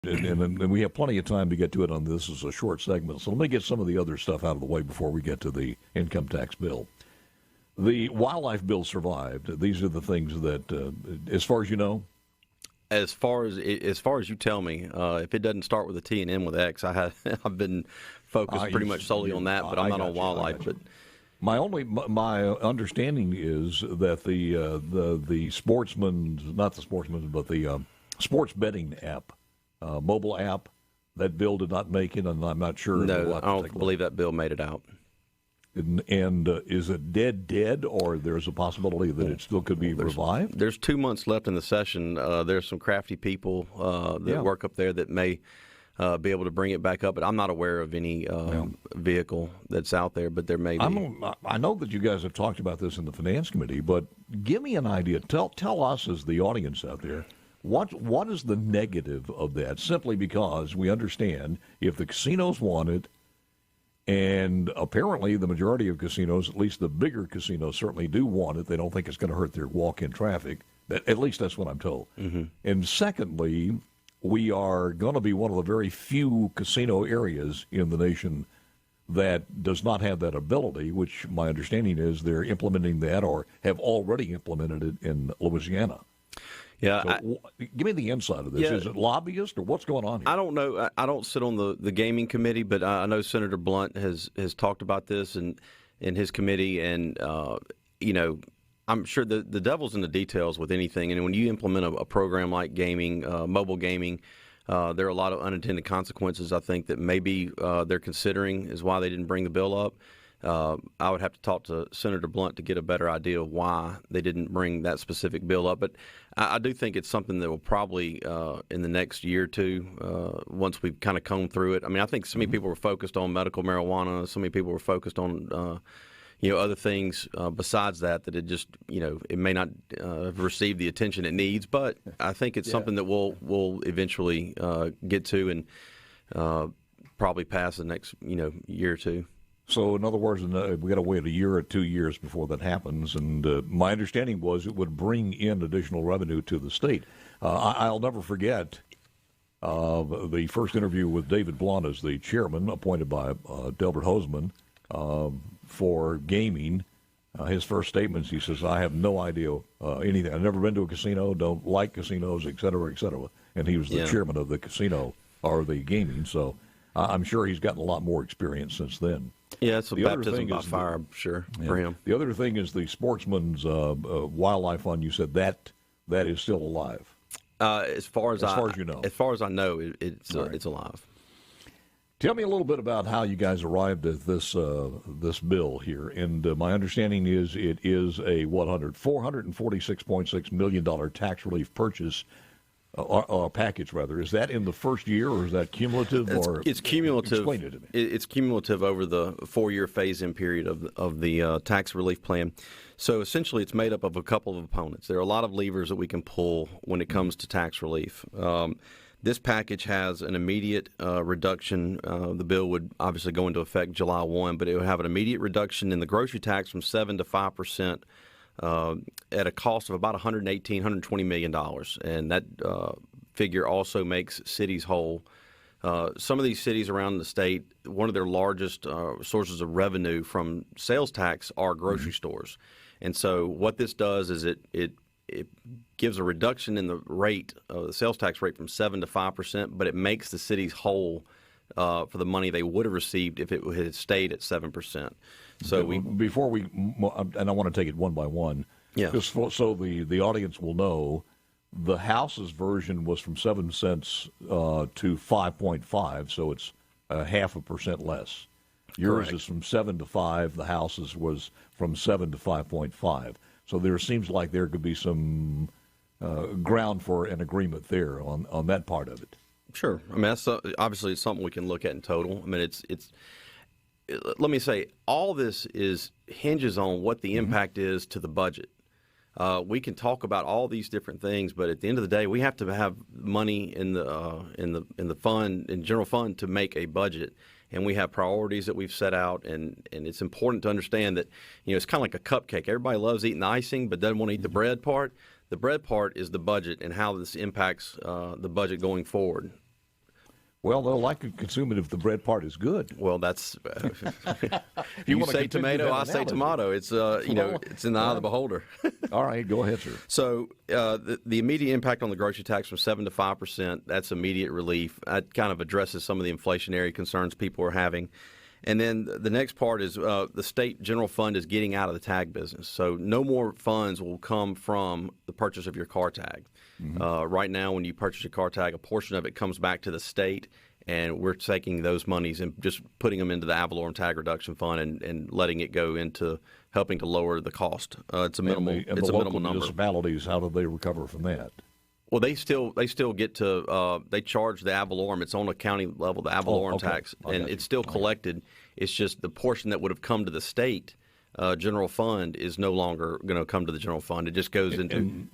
And we have plenty of time to get to it on this. This is a short segment, so let me get some of the other stuff out of the way before we get to the income tax bill. The wildlife bill survived. These are the things that, as far as you know, as far as you tell me, if it doesn't start with a T and end with X, I've been focused pretty much solely on that, but I'm not on wildlife. But my understanding is that the sports betting app, mobile app, that bill did not make it, and I'm not sure. No, I don't believe that bill made it out. And is it dead, or there's a possibility that it still could be revived? There's 2 months left in the session. There's some crafty people that work up there that may be able to bring it back up, but I'm not aware of any vehicle that's out there, but there may be. I know that you guys have talked about this in the Finance Committee, but give me an idea. Tell us as the audience out there, what is the negative of that? Simply because we understand if the casinos want it, and apparently the majority of casinos, at least the bigger casinos, certainly do want it. They don't think it's going to hurt their walk-in traffic. At least that's what I'm told. Mm-hmm. And secondly, we are going to be one of the very few casino areas in the nation that does not have that ability, which my understanding is they're implementing that or have already implemented it in Louisiana. Yeah, so give me the inside of this. Yeah, is it lobbyist or what's going on here? I don't know. I don't sit on the gaming committee, but I know Senator Blunt has talked about this in his committee, and I'm sure the devil's in the details with anything. And when you implement a program like gaming, mobile gaming, there are a lot of unintended consequences. I think that maybe they're considering is why they didn't bring the bill up. I would have to talk to Senator Blunt to get a better idea of why they didn't bring that specific bill up. But I do think it's something that will probably, in the next year or two, once we've kind of combed through it. I mean, I think so many people were focused on medical marijuana. So many people were focused on, other things besides that it just, it may not have received the attention it needs. But I think it's something that we'll eventually get to and probably pass the next, year or two. So, in other words, we got to wait a year or 2 years before that happens. And my understanding was it would bring in additional revenue to the state. I'll never forget the first interview with David Blunt as the chairman, appointed by Delbert Hosemann for gaming. His first statements, he says, "I have no idea anything. I've never been to a casino, don't like casinos, et cetera, et cetera." And he was the chairman of the casino or the gaming. So I'm sure he's gotten a lot more experience since then. Yeah, it's a baptism by fire, I'm sure, for him. The other thing is the Sportsman's Wildlife Fund. You said that is still alive. As far as you know, as far as I know, it's alive. Tell me a little bit about how you guys arrived at this bill here. And my understanding is it is a $446.6 million tax relief purchase. Package, rather. Is that in the first year, or is that cumulative? It's cumulative. Explain it to me. It's cumulative over the 4-year phase-in period of the tax relief plan. So essentially, it's made up of a couple of components. There are a lot of levers that we can pull when it comes to tax relief. This package has an immediate reduction. The bill would obviously go into effect July 1, but it would have an immediate reduction in the grocery tax from 7% to 5%. At a cost of about $120 million. And that figure also makes cities whole. Some of these cities around the state, one of their largest sources of revenue from sales tax are grocery stores. And so what this does is it gives a reduction in the rate, the sales tax rate from 7% to 5%, but it makes the cities whole for the money they would have received if it had stayed at 7%. So before we, and I want to take it one by one, just so the audience will know, the House's version was from 7 cents to 5.5, so it's 0.5% less. Yours Correct. Is from 7 to 5. The House's was from 7 to 5.5. So there seems like there could be some ground for an agreement there on that part of it. Sure. I mean, that's obviously it's something we can look at in total. I mean, it's. Let me say, all this hinges on what the impact is to the budget. We can talk about all these different things, but at the end of the day, we have to have money in the fund, in general fund, to make a budget, and we have priorities that we've set out. And it's important to understand that it's kind of like a cupcake. Everybody loves eating the icing, but doesn't want to eat the bread part. The bread part is the budget and how this impacts the budget going forward. Well, they'll like to consume it if the bread part is good. Well, that's You you wanna say continue tomato, that I say analogy. tomato. It's it's in the eye of the beholder. All right, go ahead, sir. So the immediate impact on the grocery tax from 7 to 5%, that's immediate relief. That kind of addresses some of the inflationary concerns people are having. And then the next part is the state general fund is getting out of the tag business. So no more funds will come from the purchase of your car tag. Right now, when you purchase your car tag, a portion of it comes back to the state, and we're taking those monies and just putting them into the ad valorem tag reduction fund and letting it go into helping to lower the cost. It's a minimal. And It's the a local minimal number. municipalities, how do they recover from that? Well, they still get to they charge the ad valorem. It's on a county level, the ad valorem okay. tax, I and got you. it's still collected. It's just the portion that would have come to the state general fund is no longer going to come to the general fund. It just goes into.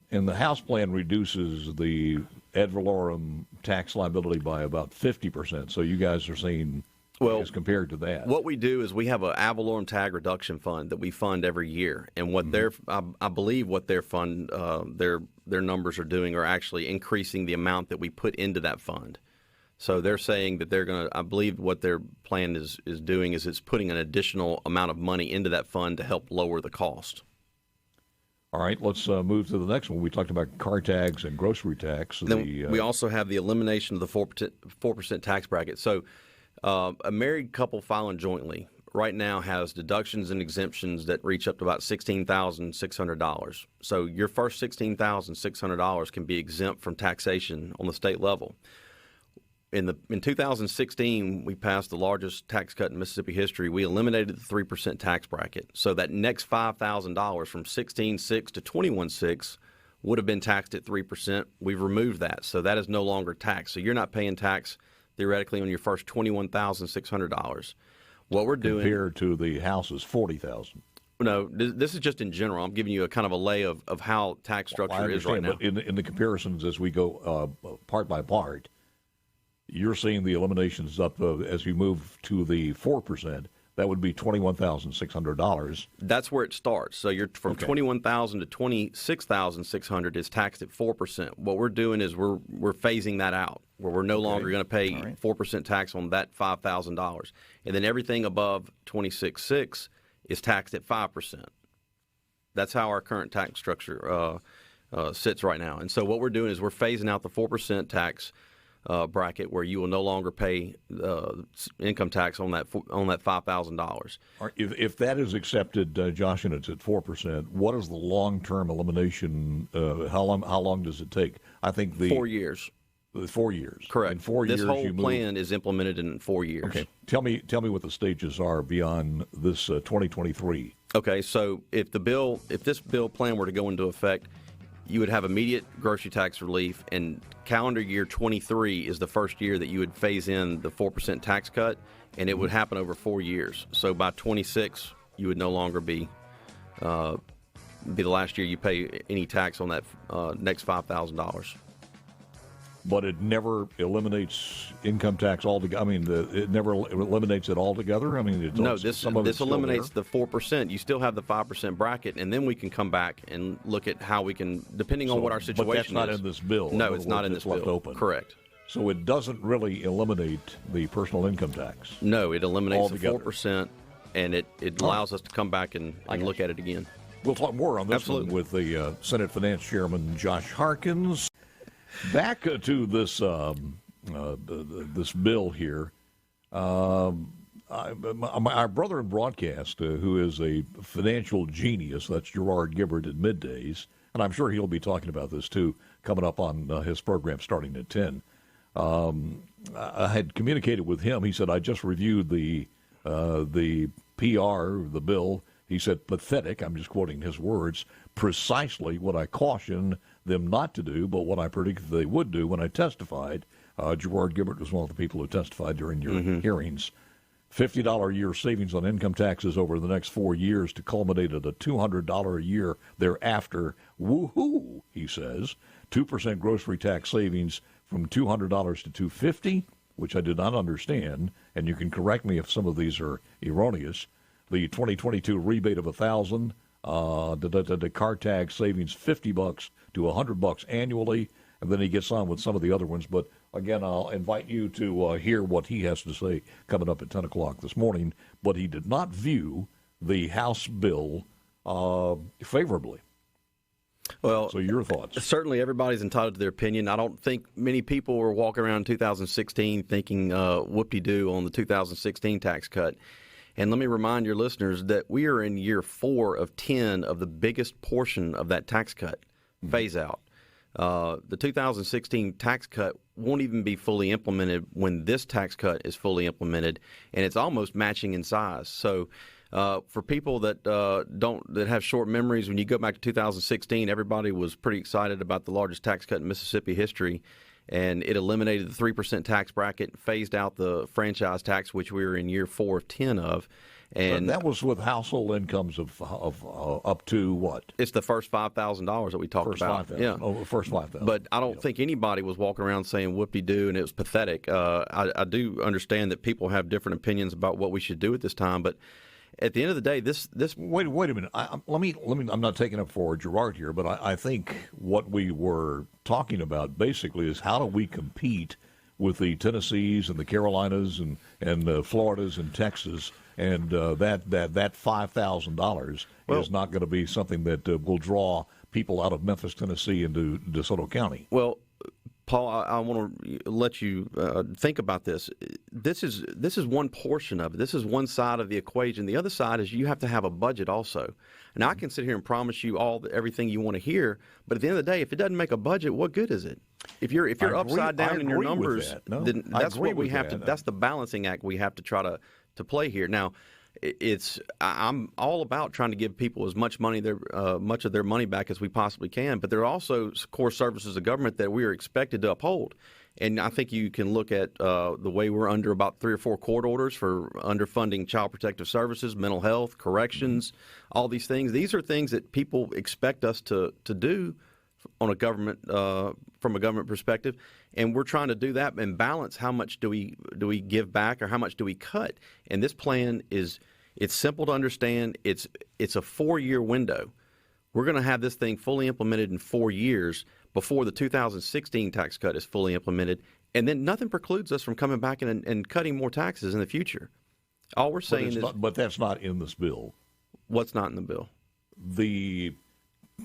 And the House plan reduces the ad valorem tax liability by about 50%. So you guys are seeing, Well, as compared to that. What we do is we have an ad valorem tag reduction fund that we fund every year, and what I believe what their fund their numbers are doing are actually increasing the amount that we put into that fund. So they're saying that they're going to. I believe what their plan is doing is it's putting an additional amount of money into that fund to help lower the cost. All right, let's move to the next one. We talked about car tags and grocery tax. Then we also have the elimination of the 4% tax bracket. So a married couple filing jointly right now has deductions and exemptions that reach up to about $16,600. So your first $16,600 can be exempt from taxation on the state level. In 2016, we passed the largest tax cut in Mississippi history. We eliminated the 3% tax bracket. So that next $5,000 from $16,600 to $21,600 would have been taxed at 3%. We've removed that. So that is no longer taxed. So you're not paying tax theoretically on your first $21,600. What we're doing compared to the House's $40,000. No, this is just in general. I'm giving you a kind of a lay of how tax structure is right now. But in the comparisons as we go part by part, you're seeing the eliminations up as you move to the 4%. That would be $21,600. That's where it starts. So you're from $21,000 to $26,600 is taxed at 4%. What we're doing is we're phasing that out, where we're no longer going to pay 4% tax on that $5,000, and then everything above $26,600 is taxed at 5%. That's how our current tax structure sits right now. And so what we're doing is we're phasing out the 4% tax bracket, where you will no longer pay income tax on that $5,000. If that is accepted, Josh, and it's at 4%, what is the long-term elimination? How long does it take? I think 4 years. 4 years. Correct. In 4 years, this whole you move. plan is implemented in 4 years. Okay. Tell me what the stages are beyond this 2023. Okay. So if this bill plan were to go into effect, you would have immediate grocery tax relief, and calendar year 23 is the first year that you would phase in the 4% tax cut, and it would happen over 4 years. So by 26, you would no longer be the last year you pay any tax on that next $5,000. But it never eliminates income tax altogether. I mean, it never eliminates it altogether. I mean, This eliminates the 4%. You still have the 5% bracket, and then we can come back and look at how we can, depending on what our situation is. But that's not in this bill. No, it's not in this bill. Left open. Correct. So it doesn't really eliminate the personal income tax. No, it eliminates altogether. the 4%, and it allows us to come back and look at it again. We'll talk more on this Absolutely. one with the Senate Finance Chairman Josh Harkins. Back to this this bill here. Our brother in broadcast, who is a financial genius, that's Gerard Gibbert at middays, and I'm sure he'll be talking about this too, coming up on his program starting at 10. I had communicated with him. He said, I just reviewed the PR, the bill. He said, pathetic, I'm just quoting his words, precisely what I cautioned them not to do, but what I predicted they would do when I testified. Gerard Gibbert was one of the people who testified during your hearings. $50 a year savings on income taxes over the next 4 years to culminate at a $200 a year thereafter. Woohoo, he says. 2% grocery tax savings from $200 to $250, which I did not understand, and you can correct me if some of these are erroneous. The 2022 rebate of $1,000, the car tag savings $50 to $100 annually, and then he gets on with some of the other ones. But Again, I'll invite you to hear what he has to say coming up at 10 o'clock this morning. But he did not view the House bill favorably. Well, so your thoughts? Certainly everybody's entitled to their opinion. I don't think many people were walking around in 2016 thinking whoop-de-doo on the 2016 tax cut. And let me remind your listeners that we are in year 4 of 10 of the biggest portion of that tax cut phase out. The 2016 tax cut won't even be fully implemented when this tax cut is fully implemented, and it's almost matching in size. So for people that that have short memories, when you go back to 2016, everybody was pretty excited about the largest tax cut in Mississippi history, and it eliminated the 3% tax bracket, phased out the franchise tax, which we were in year 4 of 10 of. And that was with household incomes of up to what? It's the first $5,000 that we talked about. Yeah, first 5,000. But I don't think anybody was walking around saying whoop-de-doo, and it was pathetic. I do understand that people have different opinions about what we should do at this time, but at the end of the day, this wait a minute. Let me. I'm not taking up for Gerard here, but I think what we were talking about basically is how do we compete with the Tennessees and the Carolinas and Floridas and Texas, and that $5,000 is not going to be something that will draw people out of Memphis, Tennessee, into DeSoto County. Well, Paul, I want to let you think about this. This is one portion of it. This is one side of the equation. The other side is you have to have a budget also. Now, I can sit here and promise you everything you want to hear, but at the end of the day, if it doesn't make a budget, what good is it? If you're upside down in your numbers, then that's what we have to. That's the balancing act we have to try to play here. Now, I'm all about trying to give people as much much of their money back as we possibly can, but there are also core services of government that we are expected to uphold. And I think you can look at the way we're under about 3 or 4 court orders for underfunding child protective services, mental health, corrections, all these things. These are things that people expect us to do on a government from a government perspective, and we're trying to do that and balance how much do we give back or how much do we cut. And this plan it's simple to understand. It's a 4-year window. We're going to have this thing fully implemented in 4 years before the 2016 tax cut is fully implemented, and then nothing precludes us from coming back and cutting more taxes in the future. All we're saying but that's not in this bill. What's not in the bill? The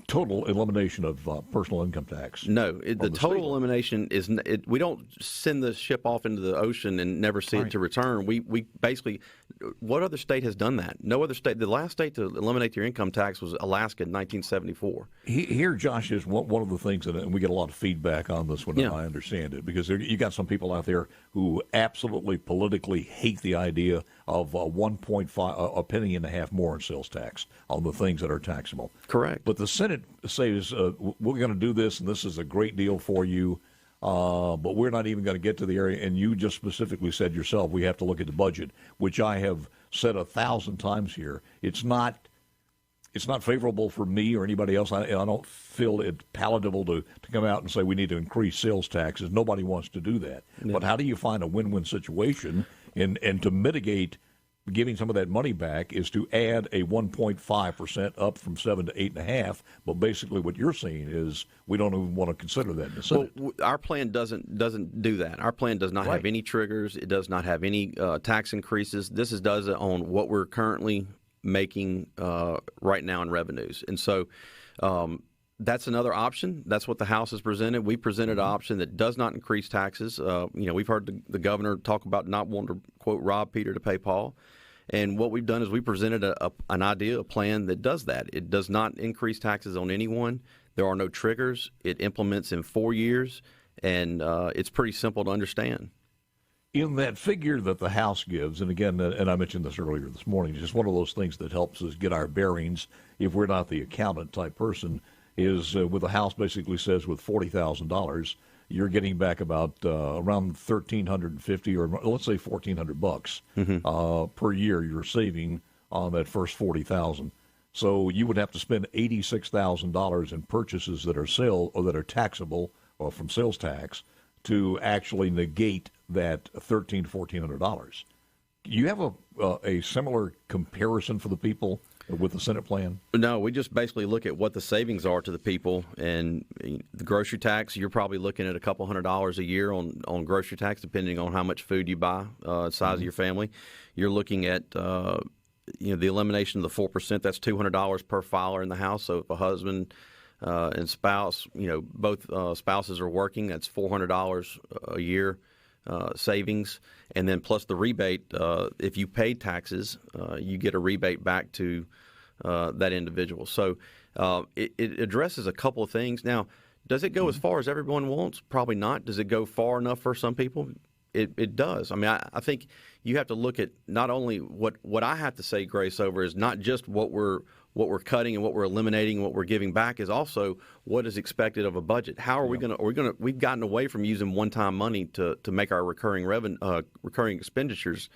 total elimination of personal income tax. No, the total elimination is we don't send the ship off into the ocean and never see it to return. We basically, what other state has done that? No other state. The last state to eliminate their income tax was Alaska in 1974. Here, Josh, is one of the things, and we get a lot of feedback on this one, and I understand it, because you got some people out there who absolutely politically hate the idea of 1.5, a penny and a half more in sales tax on the things that are taxable. Correct. But the Senate says, we're going to do this, and this is a great deal for you, but we're not even going to get to the area. And you just specifically said yourself, we have to look at the budget, which I have said 1,000 times here. It's not favorable for me or anybody else. I don't feel it palatable to come out and say we need to increase sales taxes. Nobody wants to do that. Yeah. But how do you find a win-win situation? And to mitigate giving some of that money back is to add a 1.5% up from 7 to 8.5. But basically, what you're saying is we don't even want to consider that in the Senate. Well, our plan doesn't do that. Our plan does not have any triggers. It does not have any tax increases. This does it on what we're currently making right now in revenues, and so that's another option. That's what the House has presented. We presented an option that does not increase taxes. We've heard the governor talk about not wanting to, quote, rob Peter to pay Paul. And what we've done is we presented an idea, a plan that does that. It does not increase taxes on anyone. There are no triggers. It implements in 4 years, and it's pretty simple to understand. In that figure that the House gives, and again, and I mentioned this earlier this morning, it's just one of those things that helps us get our bearings if we're not the accountant type person, is with the House basically says with $40,000, you're getting back about around $1,350 or let's say $1,400 per year you're saving on that first $40,000. So you would have to spend $86,000 in purchases that are that are taxable or from sales tax to actually negate that $1,300 to $1,400. You have a similar comparison for the people with the Senate plan? No, we just basically look at what the savings are to the people, and the grocery tax. You're probably looking at a couple $100s a year on grocery tax, depending on how much food you buy, size of your family. You're looking at the elimination of the 4%. That's $200 per filer in the house. So if a husband and spouse, both spouses are working, that's $400 a year savings. And then plus the rebate, if you pay taxes, you get a rebate back to that individual. So it addresses a couple of things. Now, does it go as far as everyone wants? Probably not. Does it go far enough for some people? It does. I mean, I think you have to look at not only what I have to say grace over is not just what we're cutting and what we're eliminating and what we're giving back, is also what is expected of a budget. How are we going to? We've gotten away from using one-time money to make our recurring expenditures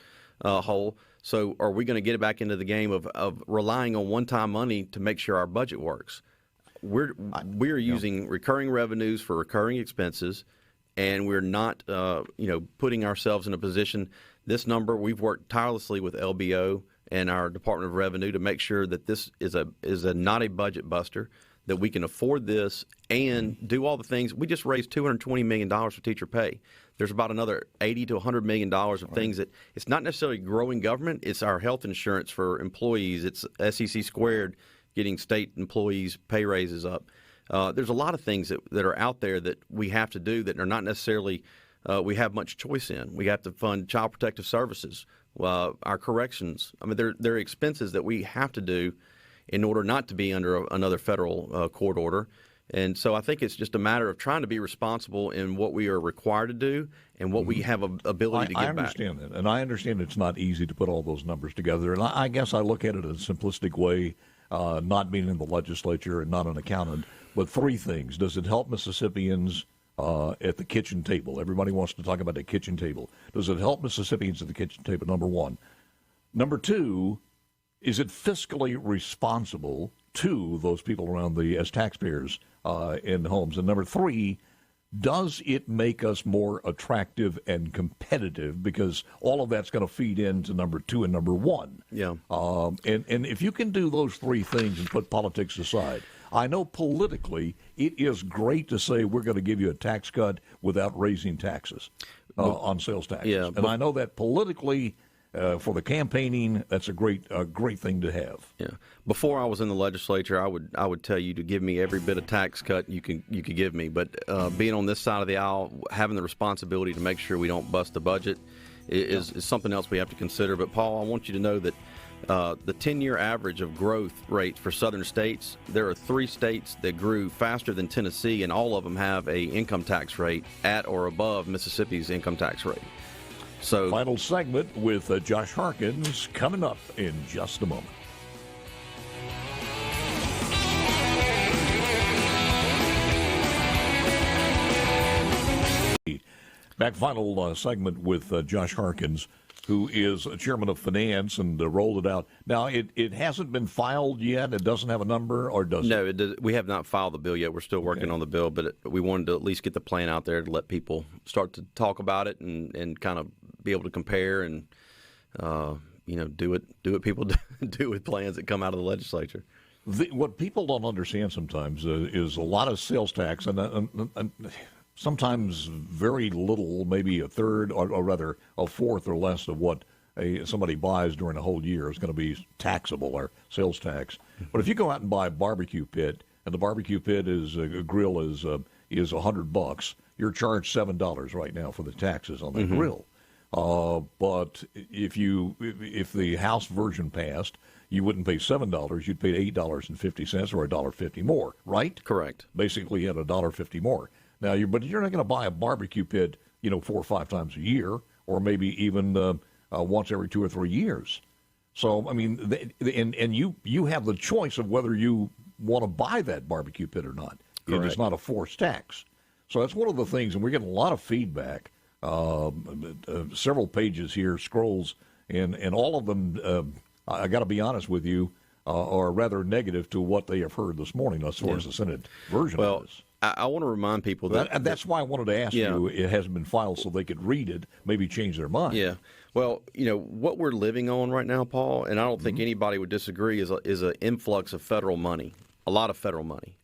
whole. So are we going to get it back into the game of relying on one-time money to make sure our budget works? We're using recurring revenues for recurring expenses, and we're not putting ourselves in a position. This number, we've worked tirelessly with LBO and our Department of Revenue to make sure that this is not a budget buster, that we can afford this and do all the things. We just raised $220 million for teacher pay. There's about another $80 to $100 million of things that it's not necessarily growing government. It's our health insurance for employees. It's SEC squared, getting state employees' pay raises up. There's a lot of things that are out there that we have to do that are not necessarily we have much choice in. We have to fund child protective services, our corrections. I mean, there are expenses that we have to do in order not to be under another federal court order. And so I think it's just a matter of trying to be responsible in what we are required to do and what we have ability to give back. I understand that, and I understand it's not easy to put all those numbers together. And I guess I look at it in a simplistic way, not being in the legislature and not an accountant, but three things. Does it help Mississippians at the kitchen table? Everybody wants to talk about the kitchen table. Does it help Mississippians at the kitchen table, number one? Number two, is it fiscally responsible to those people around as taxpayers in homes? And number three, does it make us more attractive and competitive? Because all of that's going to feed into number two and number one. Yeah. And if you can do those three things and put politics aside, I know politically it is great to say we're going to give you a tax cut without raising taxes on sales taxes. Yeah, and I know that politically for the campaigning, that's a great thing to have. Yeah. Before I was in the legislature, I would tell you to give me every bit of tax cut you could give me. But being on this side of the aisle, having the responsibility to make sure we don't bust the budget is something else we have to consider. But Paul, I want you to know that the 10-year average of growth rate for southern states, there are 3 states that grew faster than Tennessee, and all of them have a income tax rate at or above Mississippi's income tax rate. So, final segment with Josh Harkins coming up in just a moment. Back final segment with Josh Harkins, who is chairman of finance and rolled it out. Now, it hasn't been filed yet. It doesn't have a number, or does it? No, it does. We have not filed the bill yet. We're still working on the bill, but we wanted to at least get the plan out there to let people start to talk about it and kind of be able to compare and do what people do with plans that come out of the legislature. What people don't understand sometimes is a lot of sales tax and sometimes very little, maybe a third or rather a fourth or less of what somebody buys during a whole year is going to be taxable or sales tax. But if you go out and buy a barbecue pit, and the barbecue pit grill is $100, you're charged $7 right now for the taxes on the grill. But if the House version passed, you wouldn't pay $7. You'd pay $8.50 or $1.50 more, right? Correct. Basically, you had $1.50 more. Now, but you're not going to buy a barbecue pit, 4 or 5 times a year, or maybe even once every 2 or 3 years. So, I mean, and you have the choice of whether you want to buy that barbecue pit or not. Correct. It's not a forced tax. So that's one of the things, and we're getting a lot of feedback. Several pages here, scrolls, and all of them, I got to be honest with you, are rather negative to what they have heard this morning as far as the Senate version of this. I want to remind people and that's why I wanted to ask you. It hasn't been filed so they could read it, maybe change their mind. Yeah. Well, what we're living on right now, Paul, and I don't think anybody would disagree, is an influx of federal money, a lot of federal money.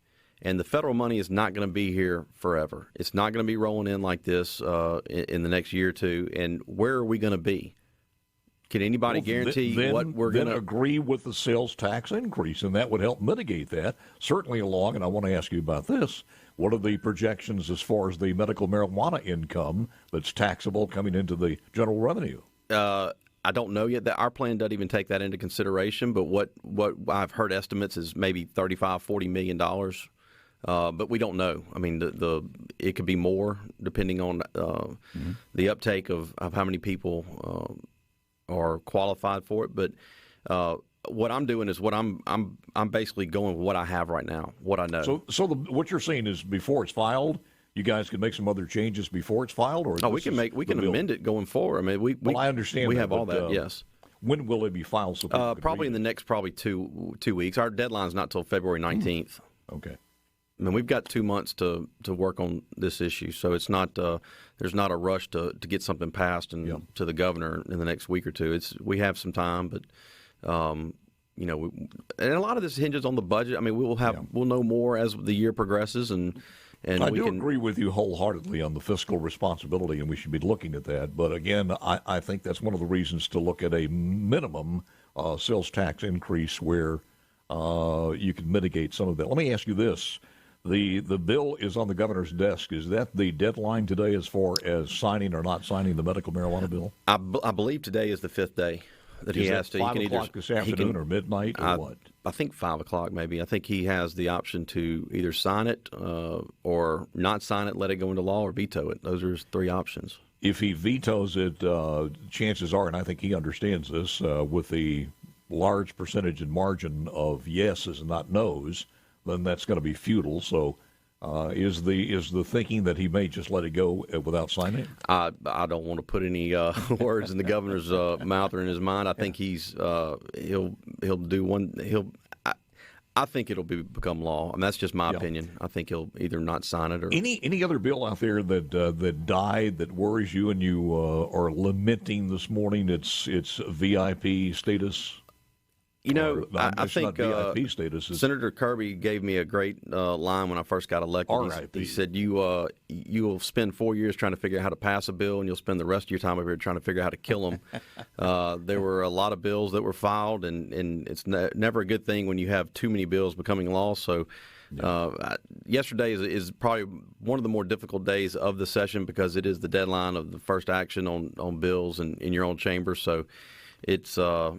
And the federal money is not going to be here forever. It's not going to be rolling in like this in the next year or two. And where are we going to be? Can anybody guarantee what we're going to agree with the sales tax increase? And that would help mitigate that, certainly along. And I want to ask you about this. What are the projections as far as the medical marijuana income that's taxable coming into the general revenue? I don't know yet. That our plan doesn't even take that into consideration. But what I've heard estimates is maybe $35-40 million. But we don't know. I mean, it could be more depending on the uptake of how many people are qualified for it. But what I'm doing is I'm basically going with what I have right now, what I know. So what you're saying is before it's filed, you guys can make some other changes before it's filed, or we can amend it going forward. I mean, I understand. We have all that. Yes. When will it be filed? So probably in the next two weeks. Our deadline's not till February 19th. Okay. I mean, we've got 2 months to work on this issue, so it's not there's not a rush to get something passed and to the governor in the next week or two. We have some time, but and a lot of this hinges on the budget. I mean, we'll know more as the year progresses, and I do agree with you wholeheartedly on the fiscal responsibility, and we should be looking at that. But again, I think that's one of the reasons to look at a minimum sales tax increase where you can mitigate some of that. Let me ask you this. The bill is on the governor's desk. Is that the deadline today as far as signing or not signing the medical marijuana bill? I believe today is the fifth day that he has to. 5 o'clock this afternoon or midnight or what? I think 5 o'clock maybe. I think he has the option to either sign it or not sign it, let it go into law, or veto it. Those are his 3 options. If he vetoes it, chances are, and I think he understands this, with the large percentage and margin of yeses and not nos, then that's going to be futile. So is the thinking that he may just let it go without signing? I don't want to put any words in the governor's mouth or in his mind. I think he'll do one. I think it'll become law, and that's just my opinion. I think he'll either not sign it or any other bill out there that died that worries you and you are lamenting this morning. It's VIP status. I think VIP status Senator Kirby gave me a great line when I first got elected. He said, "You will spend 4 years trying to figure out how to pass a bill, and you'll spend the rest of your time over here trying to figure out how to kill them." There were a lot of bills that were filed, and it's never a good thing when you have too many bills becoming law. So yesterday is probably one of the more difficult days of the session because it is the deadline of the first action on bills in your own chamber. So it's a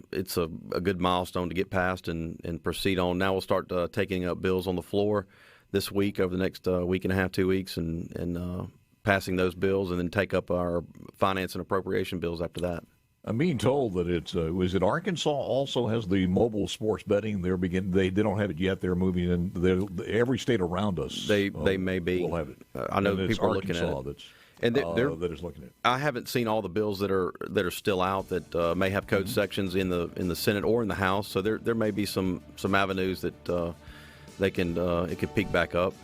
good milestone to get past and proceed on. Now we'll start taking up bills on the floor this week, over the next week and a half, 2 weeks, and passing those bills, and then take up our finance and appropriation bills after that. I'm being told that was it Arkansas also has the mobile sports betting. They don't have it yet. They're moving in. Every state around us. They may be. Will have it. I know people are looking at it. And that is looking at it. I haven't seen all the bills that are still out that may have code sections in the Senate or in the House. So there may be some avenues that it could pick back up.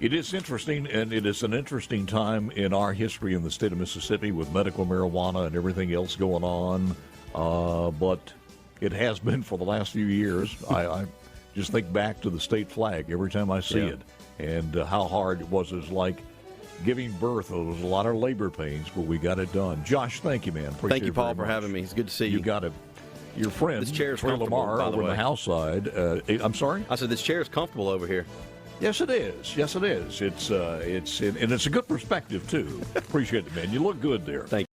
It is interesting, and it is an interesting time in our history in the state of Mississippi with medical marijuana and everything else going on. But it has been for the last few years. I just think back to the state flag every time I see it, and how hard it was. It was like giving birth. There was a lot of labor pains, but we got it done. Josh, thank you, man. Appreciate thank you, Paul, for having me. It's good to see you. You got it. Your friend, this chair is Trey comfortable, Lamar, by the over way. on the house side. I'm sorry? I said this chair is comfortable over here. Yes, it is. Yes, it is. It's a good perspective too. Appreciate it, man. You look good there. Thank you.